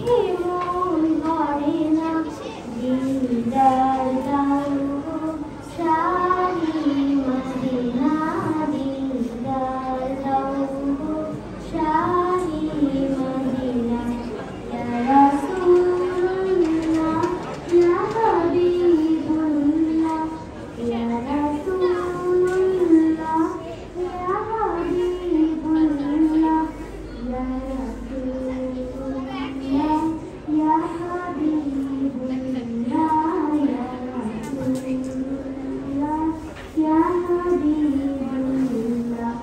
দেখে মন ভরে না, দিদার দাও গো শাহি মদিনা, দিদার দাও গো শাহি মদিনা। ইয়া রাসূলুল্লাহ ইয়া হাবিবুল্লাহ, ইয়া রাসূলুল্লাহ ইয়া হাবিবুল্লাহ, ইয়া রাসূলুল্লাহ ইয়া হাবিবুল্লাহ, ইয়া রাসূলুল্লাহ ইয়া হাবিবুল্লাহ।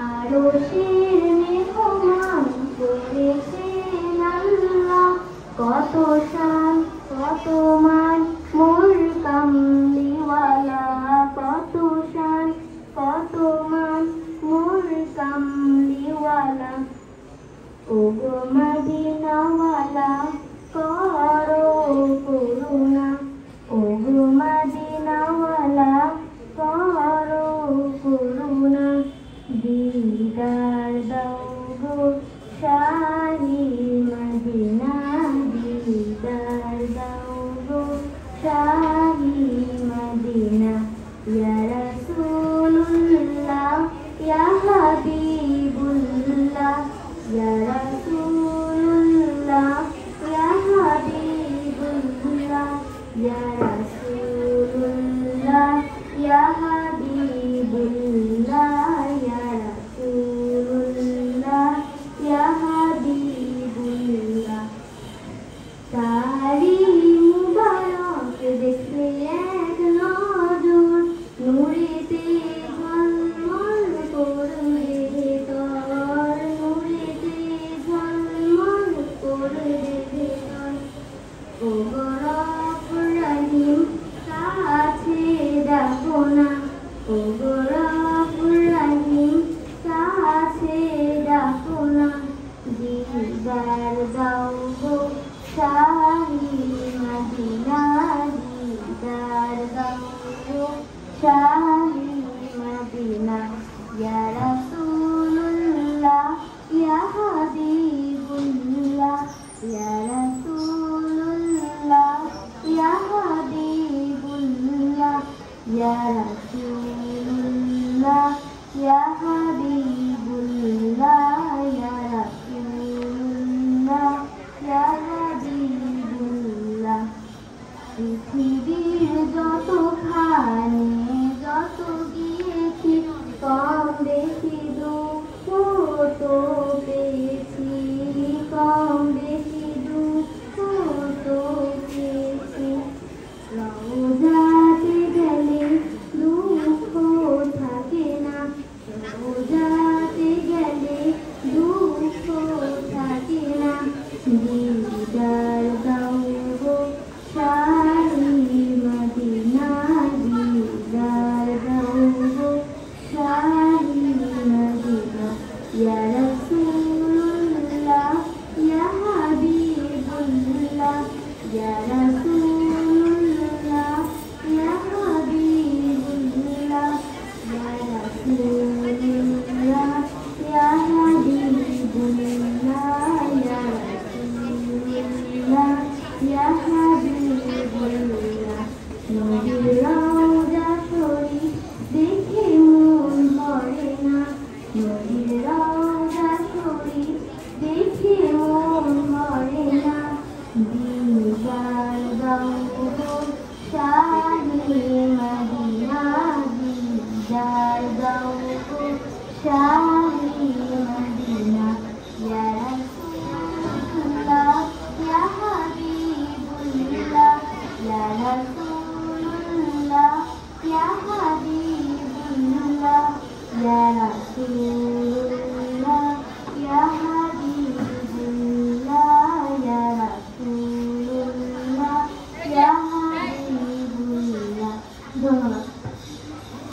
আরশের মেহমান করেছেন আল্লাহ, কত শান কত মান মোর কামলিওয়ালা, কত শান কত মান মোর কামলিওয়ালা। ওগো মদিনাওয়ালা করো করুণা, ওগো মদিনাওয়ালা করো করুণা, দিদার দাও গো শাহি মদিনা, দিদার দাও গো শাহি মদিনা। ইয়া রাসূলুল্লাহ ইয়া হাবিবুল্লাহ, ইয়া রাসূলুল্লাহ ইয়া হাবিবুল্লাহ, ইয়া রাসূলুল্লাহ ইয়া হাবিবুল্লাহ, ইয়া রাসূলুল্লাহ ইয়া হাবিবুল্লাহ। তারি মুবারক দেখলে এক নজর, নূরেতে ঝলমল করবে ভেতর, নূরেতে ঝলমল করবে ভেতর। ওগো রব্বুর রহিম কাছে ডাকো না, ওগো রব্বুর রহিম কাছে ডাকো না, দিদার দাও গো শাহি মদিনা, দিদার দাও গো শাহি মদিনা। ইয়া রাসূলুল্লাহ ইয়া হাবিবুল্লাহ, ইয়া রাসূলুল্লাহ ইয়া হাবিবুল্লাহ, ইয়া রাসূলুল্লাহ ইয়া হাবিবুল্লাহ, ইয়া রাসূলুল্লাহ ইয়া হাবিবুল্লাহ। পৃথিবীর যতখানি যত গিয়েছি, কম বেশি দুঃখ তো পেয়েছি, কম বেশি দুঃখ তো পেয়েছি। রওজাতে গেলে দুঃখ থাকে না, রওজাতে গেলে দুঃখ থাকে না, দিদার দাও গো শাহি মদিনা, দিদার দাও গো শাহি মদিনা। ইয়া রাসূলুল্লাহ ইয়া হাবিবুল্লাহ, ইয়া রাসূলুল্লাহ ইয়া হাবিবুল্লাহ, ইয়া রাসূলুল্লাহ ইয়া হাবিবুল্লাহ, ইয়া রাসূলুল্লাহ ইয়া হাবিবুল্লাহ। নবীর রওজা শরীফ দেখে মন ভরে না, নবীর রওজা শরীফ দেখে মন ভরে না, দিদার দাও গো শাহি মদিনা, দিদার দাও গো শাহি